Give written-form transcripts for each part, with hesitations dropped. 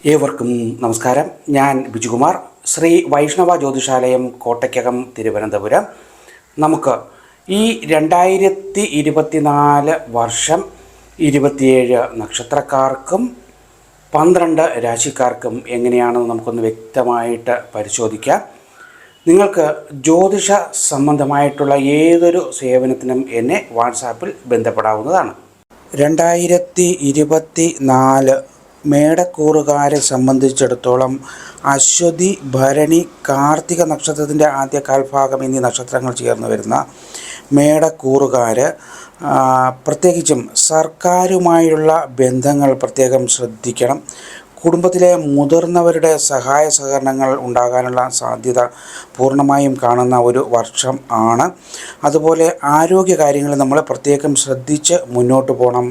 ഏവർക്കും നമസ്കാരം. ഞാൻ ബിജുകുമാർ, ശ്രീ വൈഷ്ണവ ജ്യോതിഷാലയം, കോട്ടയ്ക്കകം, തിരുവനന്തപുരം. നമുക്ക് ഈ 2024 വർഷം 27 നക്ഷത്രക്കാർക്കും 12 രാശിക്കാർക്കും എങ്ങനെയാണെന്ന് നമുക്കൊന്ന് വ്യക്തമായിട്ട് പരിശോധിക്കാം. നിങ്ങൾക്ക് ജ്യോതിഷ സംബന്ധമായിട്ടുള്ള ഏതൊരു സേവനത്തിനും എന്നെ വാട്സാപ്പിൽ ബന്ധപ്പെടാവുന്നതാണ്. 2024 മേടക്കൂറുകാരെ സംബന്ധിച്ചിടത്തോളം അശ്വതി, ഭരണി, കാർത്തിക നക്ഷത്രത്തിൻ്റെ ആദ്യ കാൽഭാഗം എന്നീ നക്ഷത്രങ്ങൾ ചേർന്ന് വരുന്ന മേടക്കൂറുകാർ പ്രത്യേകിച്ചും സർക്കാരുമായുള്ള ബന്ധങ്ങൾ പ്രത്യേകം ശ്രദ്ധിക്കണം. കുടുംബത്തിലെ മുതിർന്നവരുടെ സഹായ സഹകരണങ്ങൾ ഉണ്ടാകാനുള്ള സാധ്യത പൂർണ്ണമായും കാണുന്ന ഒരു വർഷം ആണ്. അതുപോലെ ആരോഗ്യ കാര്യങ്ങൾ നമ്മൾ പ്രത്യേകം ശ്രദ്ധിച്ച് മുന്നോട്ട് പോകണം.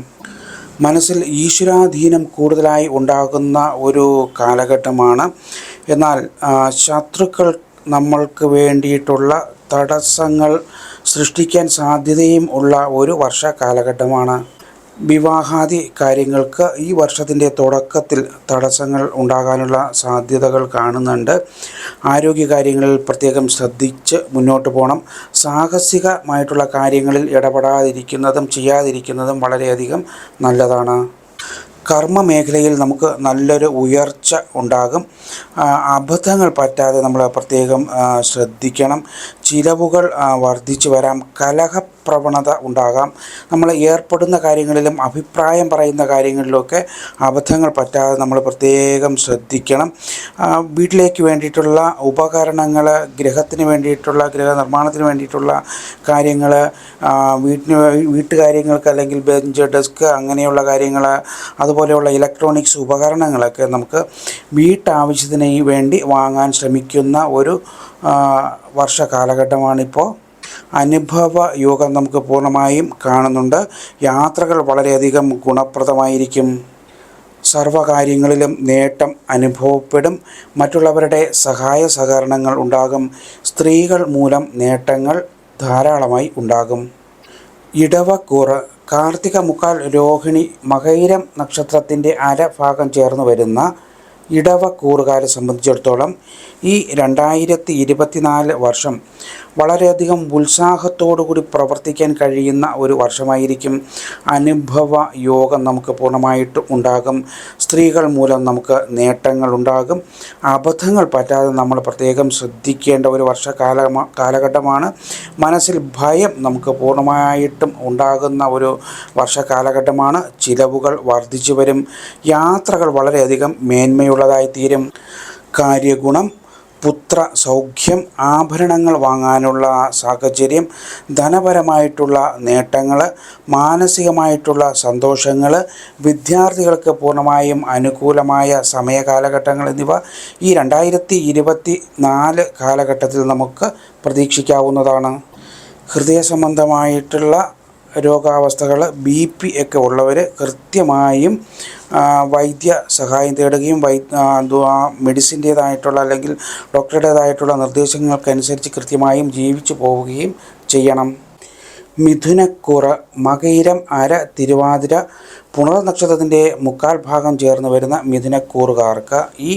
മനസ്സിൽ ഈശ്വരാധീനം കൂടുതലായി ഉണ്ടാകുന്ന ഒരു കാലഘട്ടമാണ്. എന്നാൽ ശത്രുക്കൾ നമ്മൾക്ക് വേണ്ടിയിട്ടുള്ള തടസ്സങ്ങൾ സൃഷ്ടിക്കാൻ സാധ്യതയും ഉള്ള ഒരു വർഷ കാലഘട്ടമാണ്. വിവാഹാദി കാര്യങ്ങൾക്ക് ഈ വർഷത്തിൻ്റെ തുടക്കത്തിൽ തടസ്സങ്ങൾ ഉണ്ടാകാനുള്ള സാധ്യതകൾ കാണുന്നുണ്ട്. ആരോഗ്യകാര്യങ്ങളിൽ പ്രത്യേകം ശ്രദ്ധിച്ച് മുന്നോട്ട് പോകണം. സാഹസികമായിട്ടുള്ള കാര്യങ്ങളിൽ ഇടപെടാതിരിക്കുന്നതും ചെയ്യാതിരിക്കുന്നതും വളരെയധികം നല്ലതാണ്. കർമ്മ മേഖലയിൽ നമുക്ക് നല്ലൊരു ഉയർച്ച ഉണ്ടാകും. അബദ്ധങ്ങൾ പറ്റാതെ നമ്മൾ പ്രത്യേകം ശ്രദ്ധിക്കണം. ചിലവുകൾ വർദ്ധിച്ചു വരാം. കലഹപ്രവണത ഉണ്ടാകാം. നമ്മൾ ഏർപ്പെടുന്ന കാര്യങ്ങളിലും അഭിപ്രായം പറയുന്ന കാര്യങ്ങളിലുമൊക്കെ അബദ്ധങ്ങൾ പറ്റാതെ നമ്മൾ പ്രത്യേകം ശ്രദ്ധിക്കണം. വീട്ടിലേക്ക് വേണ്ടിയിട്ടുള്ള ഉപകരണങ്ങൾ, ഗൃഹത്തിന് വേണ്ടിയിട്ടുള്ള ഗൃഹനിർമ്മാണത്തിന് വേണ്ടിയിട്ടുള്ള കാര്യങ്ങൾ, വീട്ടുകാര്യങ്ങൾക്ക് അല്ലെങ്കിൽ ബെഞ്ച്, ഡെസ്ക് അങ്ങനെയുള്ള കാര്യങ്ങൾ, അതുപോലെയുള്ള ഇലക്ട്രോണിക്സ് ഉപകരണങ്ങളൊക്കെ നമുക്ക് വീട്ടാവശ്യത്തിന് വേണ്ടി വാങ്ങാൻ ശ്രമിക്കുന്ന ഒരു വർഷ കാലഘട്ടമാണിപ്പോൾ. അനുഭവ യോഗം നമുക്ക് പൂർണ്ണമായും കാണുന്നുണ്ട്. യാത്രകൾ വളരെയധികം ഗുണപ്രദമായിരിക്കും. സർവകാര്യങ്ങളിലും നേട്ടം അനുഭവപ്പെടും. മറ്റുള്ളവരുടെ സഹായ സഹകരണങ്ങൾ ഉണ്ടാകും. സ്ത്രീകൾ മൂലം നേട്ടങ്ങൾ ധാരാളമായി ഉണ്ടാകും. ഇടവക്കൂറ് കാർത്തിക, മുക്കാൽ, രോഹിണി, മകയിരം നക്ഷത്രത്തിൻ്റെ അരഭാഗം ചേർന്ന് വരുന്ന ഇടവക്കൂറുകാരെ സംബന്ധിച്ചിടത്തോളം ഈ 2024 വർഷം വളരെയധികം ഉത്സാഹത്തോടുകൂടി പ്രവർത്തിക്കാൻ കഴിയുന്ന ഒരു വർഷമായിരിക്കും. അനുഭവ യോഗം നമുക്ക് പൂർണ്ണമായിട്ട് ഉണ്ടാകും. സ്ത്രീകൾ മൂലം നമുക്ക് നേട്ടങ്ങൾ ഉണ്ടാകും. അബദ്ധങ്ങൾ പറ്റാതെ നമ്മൾ പ്രത്യേകം ശ്രദ്ധിക്കേണ്ട ഒരു കാലഘട്ടമാണ്. മനസ്സിൽ ഭയം നമുക്ക് പൂർണ്ണമായിട്ടും ഉണ്ടാകുന്ന ഒരു വർഷകാലഘട്ടമാണ്. ചിലവുകൾ വർദ്ധിച്ചു വരും. യാത്രകൾ വളരെയധികം മേന്മയുള്ളതായിത്തീരും. കാര്യഗുണം, പുത്ര സൗഖ്യം, ആഭരണങ്ങൾ വാങ്ങാനുള്ള സാഹചര്യം, ധനപരമായിട്ടുള്ള നേട്ടങ്ങൾ, മാനസികമായിട്ടുള്ള സന്തോഷങ്ങൾ, വിദ്യാർത്ഥികൾക്ക് പൂർണ്ണമായും അനുകൂലമായ സമയകാലഘട്ടങ്ങൾ എന്നിവ ഈ 2024 കാലഘട്ടത്തിൽ നമുക്ക് പ്രതീക്ഷിക്കാവുന്നതാണ്. ഹൃദയ സംബന്ധമായിട്ടുള്ള രോഗാവസ്ഥകൾ, BP ഒക്കെ ഉള്ളവർ കൃത്യമായും വൈദ്യ സഹായം തേടുകയും മെഡിസിൻ്റേതായിട്ടുള്ള അല്ലെങ്കിൽ ഡോക്ടറുടേതായിട്ടുള്ള നിർദ്ദേശങ്ങൾക്കനുസരിച്ച് കൃത്യമായും ജീവിച്ചു പോവുകയും ചെയ്യണം. മിഥുനക്കൂറ് മകയിരം, അര, തിരുവാതിര, പുണർ നക്ഷത്രത്തിൻ്റെ മുക്കാൽ ഭാഗം ചേർന്ന് വരുന്ന മിഥുനക്കൂറുകാർക്ക് ഈ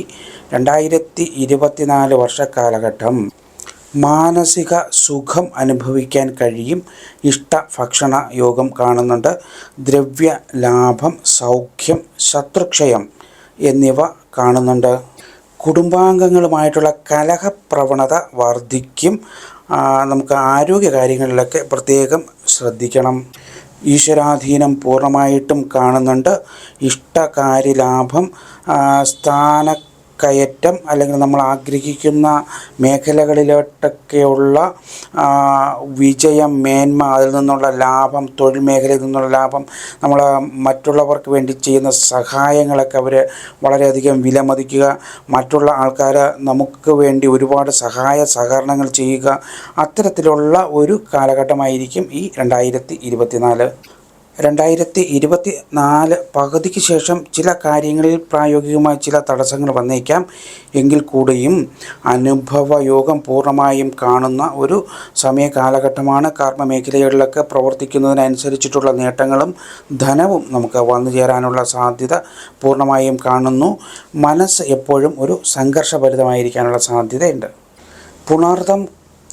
2024 വർഷക്കാലഘട്ടം മാനസിക സുഖം അനുഭവിക്കാൻ കഴിയും. ഇഷ്ടഭക്ഷണ യോഗം കാണുന്നുണ്ട്. ദ്രവ്യ ലാഭം, സൗഖ്യം, ശത്രുക്ഷയം എന്നിവ കാണുന്നുണ്ട്. കുടുംബാംഗങ്ങളുമായിട്ടുള്ള കലഹപ്രവണത വർദ്ധിക്കും. നമുക്ക് ആരോഗ്യ കാര്യങ്ങളിലൊക്കെ പ്രത്യേകം ശ്രദ്ധിക്കണം. ഈശ്വരാധീനം പൂർണ്ണമായിട്ടും കാണുന്നുണ്ട്. ഇഷ്ടകാര്യലാഭം, സ്ഥാനക്കയറ്റം അല്ലെങ്കിൽ നമ്മൾ ആഗ്രഹിക്കുന്ന മേഖലകളിലോട്ടൊക്കെയുള്ള വിജയം, മേന്മ, അതിൽ നിന്നുള്ള ലാഭം, തൊഴിൽ മേഖലയിൽ നിന്നുള്ള ലാഭം, നമ്മൾ മറ്റുള്ളവർക്ക് വേണ്ടി ചെയ്യുന്ന സഹായങ്ങളൊക്കെ അവർ വളരെയധികം വിലമതിക്കുക. മറ്റുള്ള ആൾക്കാർ നമുക്ക് വേണ്ടി ഒരുപാട് സഹായ സഹകരണങ്ങൾ ചെയ്യുക. അത്തരത്തിലുള്ള ഒരു കാലഘട്ടമായിരിക്കും ഈ 2024. 2024 പകുതിക്ക് ശേഷം ചില കാര്യങ്ങളിൽ പ്രായോഗികമായ ചില തടസ്സങ്ങൾ വന്നേക്കാം. എങ്കിൽ കൂടിയും അനുഭവയോഗം പൂർണ്ണമായും കാണുന്ന ഒരു സമയ കാലഘട്ടമാണ്. കർമ്മ മേഖലകളിലൊക്കെ പ്രവർത്തിക്കുന്നതിനനുസരിച്ചിട്ടുള്ള നേട്ടങ്ങളും ധനവും നമുക്ക് വന്നു ചേരാനുള്ള സാധ്യത പൂർണ്ണമായും കാണുന്നു. മനസ്സ് എപ്പോഴും ഒരു സംഘർഷഭരിതമായിരിക്കാനുള്ള സാധ്യതയുണ്ട്. പുണർതം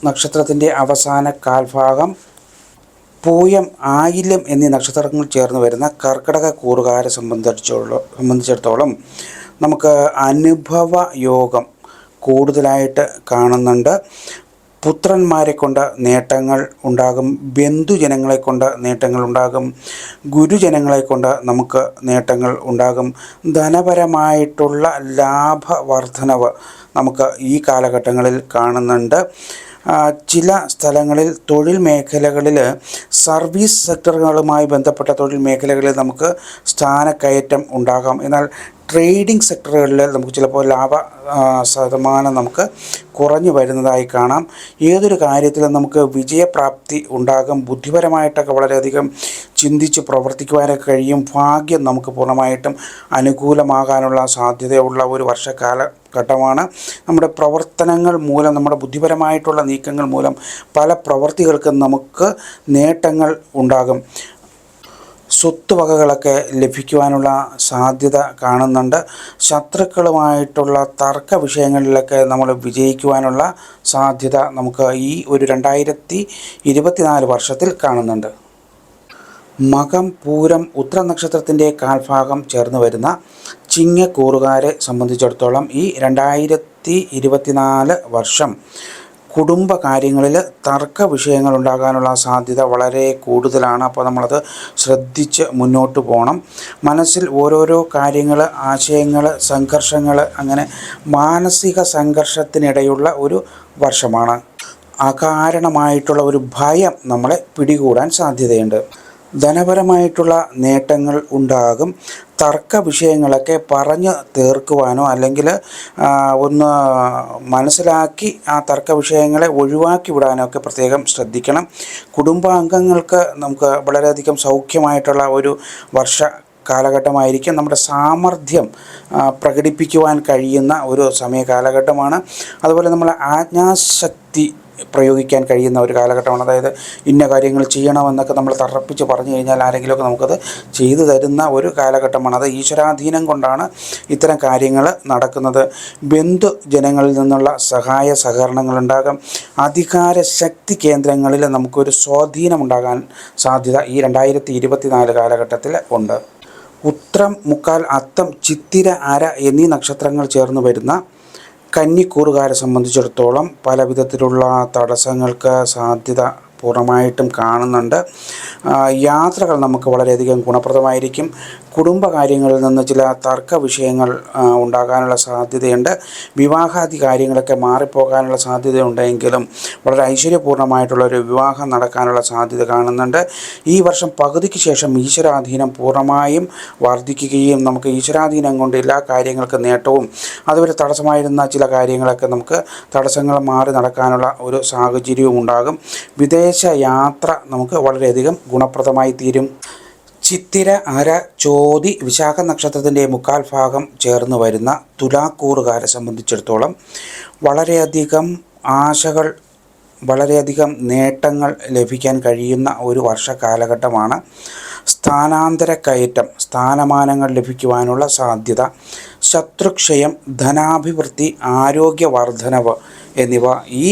നക്ഷത്രത്തിൻ്റെ അവസാന കാൽഭാഗം പൂയം, ആയില്യം എന്നീ നക്ഷത്രങ്ങൾ ചേർന്ന് വരുന്ന കർക്കിടക കൂറുകാരെ സംബന്ധിച്ചിടത്തോളം നമുക്ക് അനുഭവ യോഗം കൂടുതലായിട്ട് കാണുന്നുണ്ട്. പുത്രന്മാരെ കൊണ്ട് നേട്ടങ്ങൾ ഉണ്ടാകും, ബന്ധുജനങ്ങളെ കൊണ്ട് നേട്ടങ്ങൾ ഉണ്ടാകും, ഗുരുജനങ്ങളെ കൊണ്ട് നമുക്ക് നേട്ടങ്ങൾ ഉണ്ടാകും. ധനപരമായിട്ടുള്ള ലാഭവർദ്ധനവ് നമുക്ക് ഈ കാലഘട്ടങ്ങളിൽ കാണുന്നുണ്ട്. ചില സ്ഥലങ്ങളിൽ തൊഴിൽ മേഖലകളിൽ സർവീസ് സെക്ടറുകളുമായി ബന്ധപ്പെട്ട തൊഴിൽ മേഖലകളിൽ നമുക്ക് സ്ഥാനക്കയറ്റം ഉണ്ടാകാം. എന്നാൽ ട്രേഡിംഗ് സെക്ടറുകളിൽ നമുക്ക് ചിലപ്പോൾ ലാഭ ശതമാനം നമുക്ക് കുറഞ്ഞു വരുന്നതായി കാണാം. ഏതൊരു കാര്യത്തിലും നമുക്ക് വിജയപ്രാപ്തി ഉണ്ടാകും. ബുദ്ധിപരമായിട്ടൊക്കെ വളരെയധികം ചിന്തിച്ച് പ്രവർത്തിക്കുവാനൊക്കെ കഴിയും. ഭാഗ്യം നമുക്ക് പൂർണ്ണമായിട്ടും അനുകൂലമാകാനുള്ള സാധ്യതയുള്ള ഒരു വർഷക്കാലഘട്ടമാണ്. നമ്മുടെ പ്രവർത്തനങ്ങൾ മൂലം, നമ്മുടെ ബുദ്ധിപരമായിട്ടുള്ള നീക്കങ്ങൾ മൂലം പല പ്രവൃത്തികൾക്കും നമുക്ക് നേട്ടങ്ങൾ ഉണ്ടാകും. സ്വത്തുവകകളൊക്കെ ലഭിക്കുവാനുള്ള സാധ്യത കാണുന്നുണ്ട്. ശത്രുക്കളുമായിട്ടുള്ള തർക്ക വിഷയങ്ങളിലൊക്കെ നമ്മൾ വിജയിക്കുവാനുള്ള സാധ്യത നമുക്ക് ഈ ഒരു 2024 വർഷത്തിൽ കാണുന്നുണ്ട്. മകം, പൂരം, ഉത്ര നക്ഷത്രത്തിൻ്റെ കാൽഭാഗം ചേർന്ന് വരുന്ന ചിങ്ങക്കൂറുകാരെ സംബന്ധിച്ചിടത്തോളം ഈ 2024 വർഷം കുടുംബ കാര്യങ്ങളിൽ തർക്ക വിഷയങ്ങൾ ഉണ്ടാകാനുള്ള സാധ്യത വളരെ കൂടുതലാണ്. അപ്പോൾ നമ്മളത് ശ്രദ്ധിച്ച് മുന്നോട്ട് പോകണം. മനസ്സിൽ ഓരോരോ കാര്യങ്ങൾ, ആശയങ്ങൾ, സംഘർഷങ്ങൾ, അങ്ങനെ മാനസിക സംഘർഷത്തിനിടയുള്ള ഒരു വർഷമാണ്. അകാരണമായിട്ടുള്ള ഒരു ഭയം നമ്മളെ പിടികൂടാൻ സാധ്യതയുണ്ട്. ധനപരമായിട്ടുള്ള നേട്ടങ്ങൾ ഉണ്ടാകും. തർക്ക വിഷയങ്ങളൊക്കെ പറഞ്ഞ് തീർക്കുവാനോ അല്ലെങ്കിൽ ഒന്ന് മനസ്സിലാക്കി ആ തർക്ക വിഷയങ്ങളെ ഒഴിവാക്കി വിടാനോ ഒക്കെ പ്രത്യേകം ശ്രദ്ധിക്കണം. കുടുംബാംഗങ്ങൾക്ക് നമുക്ക് വളരെയധികം സൗഖ്യമായിട്ടുള്ള ഒരു കാലഘട്ടമായിരിക്കും. നമ്മുടെ സാമർഥ്യം പ്രകടിപ്പിക്കുവാൻ കഴിയുന്ന ഒരു സമയ കാലഘട്ടമാണ്. അതുപോലെ നമ്മൾ ആജ്ഞാശക്തി പ്രയോഗിക്കാൻ കഴിയുന്ന ഒരു കാലഘട്ടമാണ്. അതായത് ഇന്ന കാര്യങ്ങൾ ചെയ്യണമെന്നൊക്കെ നമ്മൾ തറപ്പിച്ച് പറഞ്ഞു കഴിഞ്ഞാൽ ആരെങ്കിലുമൊക്കെ നമുക്കത് ചെയ്തു തരുന്ന ഒരു കാലഘട്ടമാണ്. അത് ഈശ്വരാധീനം കൊണ്ടാണ് ഇത്തരം കാര്യങ്ങൾ നടക്കുന്നത്. ബന്ധുജനങ്ങളിൽ നിന്നുള്ള സഹായ സഹകരണങ്ങളുണ്ടാകും. അധികാര ശക്തി കേന്ദ്രങ്ങളിൽ നമുക്കൊരു സ്വാധീനമുണ്ടാകാൻ സാധ്യത ഈ 2024 കാലഘട്ടത്തിൽ ഉണ്ട്. ഉത്രം, മുക്കാൽ, അത്തം, ചിത്തിര, അര എന്നീ നക്ഷത്രങ്ങൾ ചേർന്ന് വരുന്ന കന്നിക്കൂറുകാരെ സംബന്ധിച്ചിടത്തോളം പല വിധത്തിലുള്ള തടസ്സങ്ങൾക്ക് സാധ്യത പൂർണ്ണമായിട്ടും കാണുന്നുണ്ട്. യാത്രകൾ നമുക്ക് വളരെയധികം ഗുണപ്രദമായിരിക്കും. കുടുംബകാര്യങ്ങളിൽ നിന്ന് ചില തർക്ക വിഷയങ്ങൾ ഉണ്ടാകാനുള്ള സാധ്യതയുണ്ട്. വിവാഹാദി കാര്യങ്ങളൊക്കെ മാറിപ്പോകാനുള്ള സാധ്യതയുണ്ടെങ്കിലും വളരെ ഐശ്വര്യപൂർണ്ണമായിട്ടുള്ളൊരു വിവാഹം നടക്കാനുള്ള സാധ്യത കാണുന്നുണ്ട്. ഈ വർഷം പകുതിക്ക് ശേഷം ഈശ്വരാധീനം പൂർണ്ണമായും വർദ്ധിക്കുകയും നമുക്ക് ഈശ്വരാധീനം കൊണ്ട് എല്ലാ കാര്യങ്ങൾക്കും നേട്ടവും അതുവരെ തടസ്സമായിരുന്ന ചില കാര്യങ്ങളൊക്കെ നമുക്ക് തടസ്സങ്ങൾ മാറി നടക്കാനുള്ള ഒരു സാഹചര്യവും ഉണ്ടാകും. വിദേശ യാത്ര നമുക്ക് വളരെയധികം ഗുണപ്രദമായി തീരും. ചിത്തിര, അര, ചോതി, വിശാഖ നക്ഷത്രത്തിൻ്റെ മുക്കാൽ ഭാഗം ചേർന്ന് വരുന്ന തുലാക്കൂറുകാരെ സംബന്ധിച്ചിടത്തോളം വളരെയധികം ആശകൾ, വളരെയധികം നേട്ടങ്ങൾ ലഭിക്കാൻ കഴിയുന്ന ഒരു വർഷകാലഘട്ടമാണ്. സ്ഥാനാന്തര കയറ്റം, സ്ഥാനമാനങ്ങൾ ലഭിക്കുവാനുള്ള സാധ്യത, ശത്രുക്ഷയം, ധനാഭിവൃദ്ധി, ആരോഗ്യവർദ്ധനവ് എന്നിവ ഈ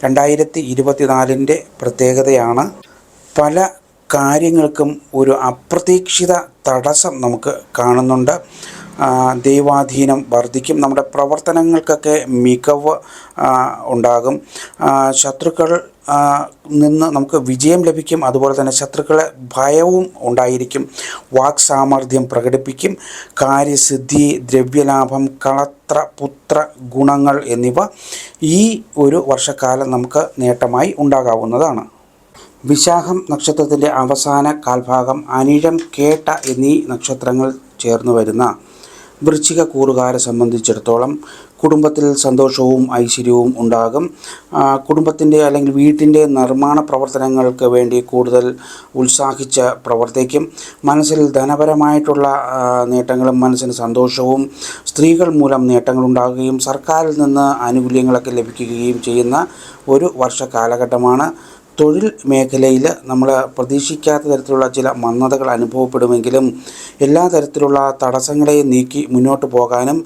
2024 പ്രത്യേകതയാണ്. പല കാര്യങ്ങൾക്കും ഒരു അപ്രതീക്ഷിത തടസ്സം നമുക്ക് കാണുന്നുണ്ട്. ദൈവാധീനം വർദ്ധിക്കും. നമ്മുടെ പ്രവർത്തനങ്ങൾക്കൊക്കെ മികവ് ഉണ്ടാകും. ശത്രുക്കൾ നിന്ന് നമുക്ക് വിജയം ലഭിക്കും. അതുപോലെ തന്നെ ശത്രുക്കളെ ഭയവും ഉണ്ടായിരിക്കും. വാക് സാമർഥ്യം പ്രകടിപ്പിക്കും. കാര്യസിദ്ധി, ദ്രവ്യലാഭം, കളത്ര പുത്ര ഗുണങ്ങൾ എന്നിവ ഈ ഒരു വർഷക്കാലം നമുക്ക് നേട്ടമായി ഉണ്ടാകാവുന്നതാണ്. വിശാഖം നക്ഷത്രത്തിൻ്റെ അവസാന കാൽഭാഗം അനിഴം, കേട്ട എന്നീ നക്ഷത്രങ്ങൾ ചേർന്ന് വരുന്ന വൃശ്ചിക കൂറുകാരെ സംബന്ധിച്ചിടത്തോളം കുടുംബത്തിൽ സന്തോഷവും ഐശ്വര്യവും ഉണ്ടാകും. കുടുംബത്തിൻ്റെ അല്ലെങ്കിൽ വീട്ടിൻ്റെ നിർമ്മാണ പ്രവർത്തനങ്ങൾക്ക് വേണ്ടി കൂടുതൽ ഉത്സാഹിച്ച് പ്രവർത്തിക്കും. മനസ്സിൽ ധനപരമായിട്ടുള്ള നേട്ടങ്ങളും മനസ്സിന് സന്തോഷവും, സ്ത്രീകൾ മൂലം നേട്ടങ്ങളുണ്ടാകുകയും സർക്കാരിൽ നിന്ന് ആനുകൂല്യങ്ങളൊക്കെ ലഭിക്കുകയും ചെയ്യുന്ന ഒരു വർഷ കാലഘട്ടമാണ്. തൊഴിൽ മേഖലയിൽ നമ്മൾ പ്രതീക്ഷിക്കാത്ത തരത്തിലുള്ള ചില മന്ദതകൾ അനുഭവപ്പെടുമെങ്കിലും എല്ലാ തരത്തിലുള്ള തടസ്സങ്ങളെയും നീക്കി മുന്നോട്ട് പോകാനും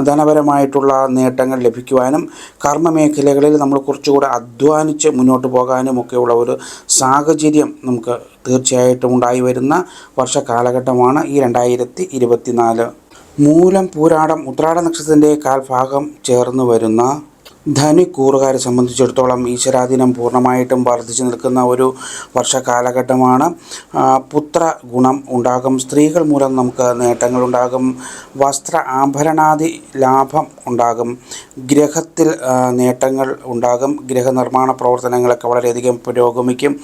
ധനപരമായിട്ടുള്ള നേട്ടങ്ങൾ ലഭിക്കുവാനും കർമ്മ മേഖലകളിൽ നമ്മൾ കുറച്ചുകൂടെ അധ്വാനിച്ച് മുന്നോട്ട് പോകാനും ഒക്കെയുള്ള ഒരു സാഹചര്യം നമുക്ക് തീർച്ചയായിട്ടും ഉണ്ടായി വരുന്ന വർഷ കാലഘട്ടമാണ് ഈ 2024. മൂലം, പൂരാടം, ഉത്രാട നക്ഷത്രത്തിൻ്റെ കാൽഭാഗം ചേർന്ന് വരുന്ന ധനുക്കൂറുകാരെ സംബന്ധിച്ചിടത്തോളം ഈശ്വരാധീനം പൂർണ്ണമായിട്ടും വർദ്ധിച്ചു നിൽക്കുന്ന ഒരു വർഷ കാലഘട്ടമാണ്. പുത്ര ഗുണം ഉണ്ടാകും. സ്ത്രീകൾ മൂലം നമുക്ക് നേട്ടങ്ങളുണ്ടാകും. വസ്ത്ര ആഭരണാദി ലാഭം ഉണ്ടാകും. ഗ്രഹത്തിൽ നേട്ടങ്ങൾ ഉണ്ടാകും. ഗൃഹനിർമ്മാണ പ്രവർത്തനങ്ങളൊക്കെ വളരെയധികം പുരോഗമിക്കും.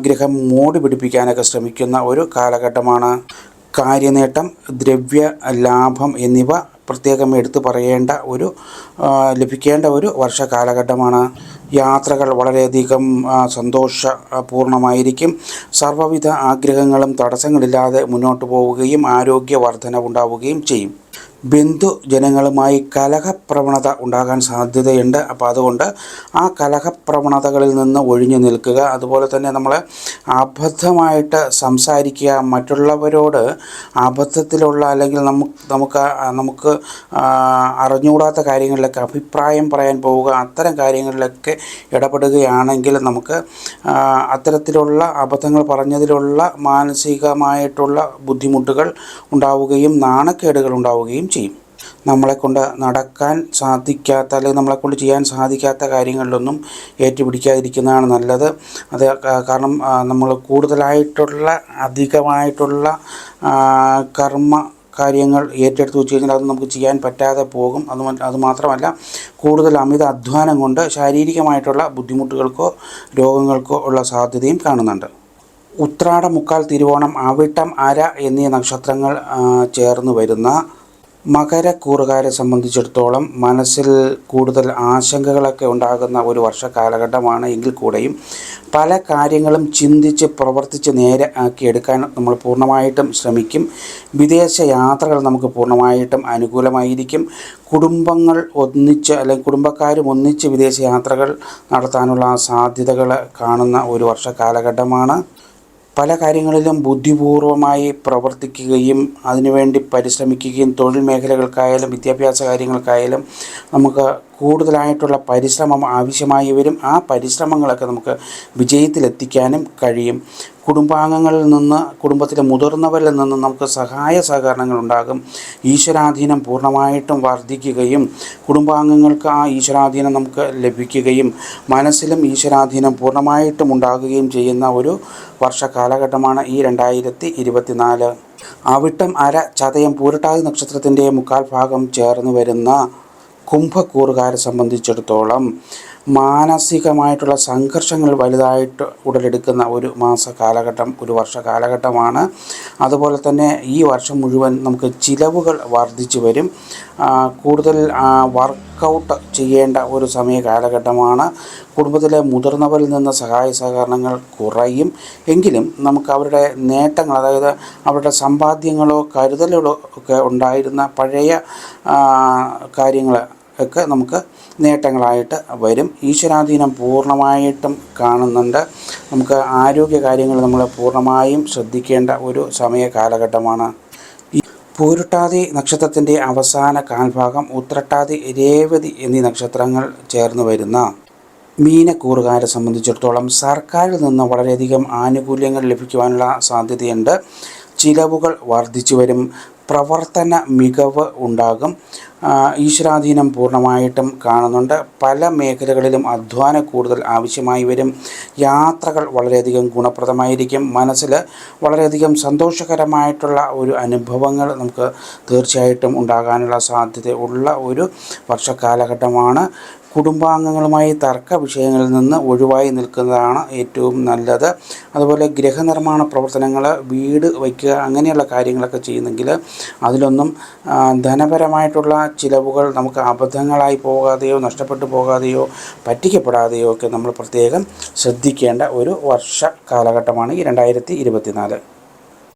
ഗൃഹം മോടി പിടിപ്പിക്കാനൊക്കെ ശ്രമിക്കുന്ന ഒരു കാലഘട്ടമാണ്. കാര്യനേട്ടം, ദ്രവ്യ ലാഭം എന്നിവ പ്രത്യേകം എടുത്തു പറയേണ്ട ലഭിക്കേണ്ട ഒരു വർഷ കാലഘട്ടമാണ്. യാത്രകൾ വളരെയധികം സന്തോഷപൂർണമായിരിക്കും. സർവ്വവിധ ആഗ്രഹങ്ങളും തടസ്സങ്ങളില്ലാതെ മുന്നോട്ട് പോവുകയും ആരോഗ്യവർദ്ധനവുണ്ടാവുകയും ചെയ്യും. ബന്ധുജനങ്ങളുമായി കലഹപ്രവണത ഉണ്ടാകാൻ സാധ്യതയുണ്ട്. അപ്പോൾ അതുകൊണ്ട് ആ കലഹപ്രവണതകളിൽ നിന്ന് ഒഴിഞ്ഞു നിൽക്കുക. അതുപോലെ തന്നെ നമ്മൾ അബദ്ധമായിട്ട് സംസാരിക്കുക. മറ്റുള്ളവരോട് അബദ്ധത്തിലുള്ള അല്ലെങ്കിൽ നമുക്ക് അറിഞ്ഞുകൂടാത്ത കാര്യങ്ങളിലൊക്കെ അഭിപ്രായം പറയാൻ പോവുക. അത്തരം കാര്യങ്ങളിലൊക്കെ ഇടപെടുകയാണെങ്കിൽ നമുക്ക് അത്തരത്തിലുള്ള അബദ്ധങ്ങൾ പറഞ്ഞതിലുള്ള മാനസികമായിട്ടുള്ള ബുദ്ധിമുട്ടുകൾ ഉണ്ടാവുകയും നാണക്കേടുകൾ ഉണ്ടാവുകയും ചെയ്യും. നമ്മളെക്കൊണ്ട് നടക്കാൻ സാധിക്കാത്ത അല്ലെങ്കിൽ നമ്മളെക്കൊണ്ട് ചെയ്യാൻ സാധിക്കാത്ത കാര്യങ്ങളിലൊന്നും ഏറ്റുപിടിക്കാതിരിക്കുന്നതാണ് നല്ലത്. അത് കാരണം നമ്മൾ അധികമായിട്ടുള്ള കർമ്മ കാര്യങ്ങൾ ഏറ്റെടുത്ത് വെച്ച് കഴിഞ്ഞാൽ അത് നമുക്ക് ചെയ്യാൻ പറ്റാതെ പോകും. അതുമാത്രമല്ല കൂടുതൽ അമിത അധ്വാനം കൊണ്ട് ശാരീരികമായിട്ടുള്ള ബുദ്ധിമുട്ടുകൾക്കോ രോഗങ്ങൾക്കോ ഉള്ള സാധ്യതയും കാണുന്നുണ്ട്. ഉത്രാടം, മുക്കാൽ, തിരുവോണം, അവിട്ടം, അര എന്നീ നക്ഷത്രങ്ങൾ ചേർന്ന് വരുന്ന മകരക്കൂറുകാരെ സംബന്ധിച്ചിടത്തോളം മനസ്സിൽ കൂടുതൽ ആശങ്കകളൊക്കെ ഉണ്ടാകുന്ന ഒരു വർഷ കാലഘട്ടമാണ്. എങ്കിൽ കൂടെയും പല കാര്യങ്ങളും ചിന്തിച്ച് പ്രവർത്തിച്ച് നേരെ ആക്കിയെടുക്കാൻ നമ്മൾ പൂർണ്ണമായിട്ടും ശ്രമിക്കും. വിദേശ യാത്രകൾ നമുക്ക് പൂർണ്ണമായിട്ടും അനുകൂലമായിരിക്കും. കുടുംബങ്ങൾ ഒന്നിച്ച് അല്ലെങ്കിൽ കുടുംബക്കാരും ഒന്നിച്ച് വിദേശ യാത്രകൾ നടത്താനുള്ള സാധ്യതകൾ കാണുന്ന ഒരു വർഷ കാലഘട്ടമാണ്. പല കാര്യങ്ങളിലും ബുദ്ധിപൂർവമായി പ്രവർത്തിക്കുകയും അതിനുവേണ്ടി പരിശ്രമിക്കുകയും തൊഴിൽ മേഖലകൾക്കായാലും വിദ്യാഭ്യാസ കാര്യങ്ങൾക്കായാലും നമുക്ക് കൂടുതലായിട്ടുള്ള പരിശ്രമം ആവശ്യമായി വരും. ആ പരിശ്രമങ്ങളൊക്കെ നമുക്ക് വിജയത്തിലെത്തിക്കാനും കഴിയും. കുടുംബാംഗങ്ങളിൽ നിന്ന്, കുടുംബത്തിലെ മുതിർന്നവരിൽ നിന്ന് നമുക്ക് സഹായ സഹകരണങ്ങൾ ഉണ്ടാകും. ഈശ്വരാധീനം പൂർണ്ണമായിട്ടും വർദ്ധിക്കുകയും കുടുംബാംഗങ്ങൾക്ക് ആ ഈശ്വരാധീനം നമുക്ക് ലഭിക്കുകയും മനസ്സിലും ഈശ്വരാധീനം പൂർണ്ണമായിട്ടും ഉണ്ടാകുകയും ചെയ്യുന്ന ഒരു വർഷ കാലഘട്ടമാണ് ഈ 2024. അവിട്ടം, അര, ചതയം, പൂരട്ടാതി നക്ഷത്രത്തിൻ്റെ മുക്കാൽ ഭാഗം ചേർന്ന് വരുന്ന കുംഭക്കൂറുകാരെ സംബന്ധിച്ചിടത്തോളം മാനസികമായിട്ടുള്ള സംഘർഷങ്ങൾ വലുതായിട്ട് ഉടലെടുക്കുന്ന ഒരു വർഷ കാലഘട്ടമാണ്. അതുപോലെ തന്നെ ഈ വർഷം മുഴുവൻ നമുക്ക് ചിലവുകൾ വർദ്ധിച്ചു വരും. കൂടുതൽ വർക്കൗട്ട് ചെയ്യേണ്ട ഒരു സമയ കാലഘട്ടമാണ്. കുടുംബത്തിലെ മുതിർന്നവരിൽ നിന്ന് സഹായ സഹകരണങ്ങൾ കുറയും. എങ്കിലും നമുക്ക് അവരുടെ നേട്ടങ്ങൾ, അതായത് അവരുടെ സമ്പാദ്യങ്ങളോ കരുതലുകളോ ഒക്കെ ഉണ്ടായിരുന്ന പഴയ കാര്യങ്ങൾ ഒക്കെ നമുക്ക് നേട്ടങ്ങളായിട്ട് വരും. ഈശ്വരാധീനം പൂർണ്ണമായിട്ടും കാണുന്നുണ്ട്. നമുക്ക് ആരോഗ്യ കാര്യങ്ങൾ നമ്മൾ പൂർണ്ണമായും ശ്രദ്ധിക്കേണ്ട ഒരു സമയ കാലഘട്ടമാണ്. ഈ പൂരുട്ടാതി നക്ഷത്രത്തിൻ്റെ അവസാന കാൽഭാഗം ഉത്രട്ടാതി, രേവതി എന്നീ നക്ഷത്രങ്ങൾ ചേർന്ന് വരുന്ന മീനക്കൂറുകാരെ സംബന്ധിച്ചിടത്തോളം സർക്കാരിൽ നിന്ന് വളരെയധികം ആനുകൂല്യങ്ങൾ ലഭിക്കുവാനുള്ള സാധ്യതയുണ്ട്. ചിലവുകൾ വർദ്ധിച്ചു വരും. പ്രവർത്തന മികവ് ഉണ്ടാകും. ഈശ്വരാധീനം പൂർണ്ണമായിട്ടും കാണുന്നുണ്ട്. പല മേഖലകളിലും അധ്വാനം കൂടുതൽ ആവശ്യമായി വരും. യാത്രകൾ വളരെയധികം ഗുണപ്രദമായിരിക്കും. മനസ്സിൽ വളരെയധികം സന്തോഷകരമായിട്ടുള്ള ഒരു അനുഭവങ്ങൾ നമുക്ക് തീർച്ചയായിട്ടും ഉണ്ടാകാനുള്ള സാധ്യത ഉള്ള ഒരു വർഷക്കാലഘട്ടമാണ്. കുടുംബാംഗങ്ങളുമായി തർക്ക വിഷയങ്ങളിൽ നിന്ന് ഒഴിവായി നിൽക്കുന്നതാണ് ഏറ്റവും നല്ലത്. അതുപോലെ ഗൃഹനിർമ്മാണ പ്രവർത്തനങ്ങൾ, വീട് വയ്ക്കുക അങ്ങനെയുള്ള കാര്യങ്ങളൊക്കെ ചെയ്യുന്നെങ്കിൽ അതിലൊന്നും ധനപരമായിട്ടുള്ള ചിലവുകൾ നമുക്ക് അബദ്ധങ്ങളായി പോകാതെയോ നഷ്ടപ്പെട്ടു പോകാതെയോ പറ്റിക്കപ്പെടാതെയോ ഒക്കെ നമ്മൾ പ്രത്യേകം ശ്രദ്ധിക്കേണ്ട ഒരു വർഷ കാലഘട്ടമാണ് ഈ 2024.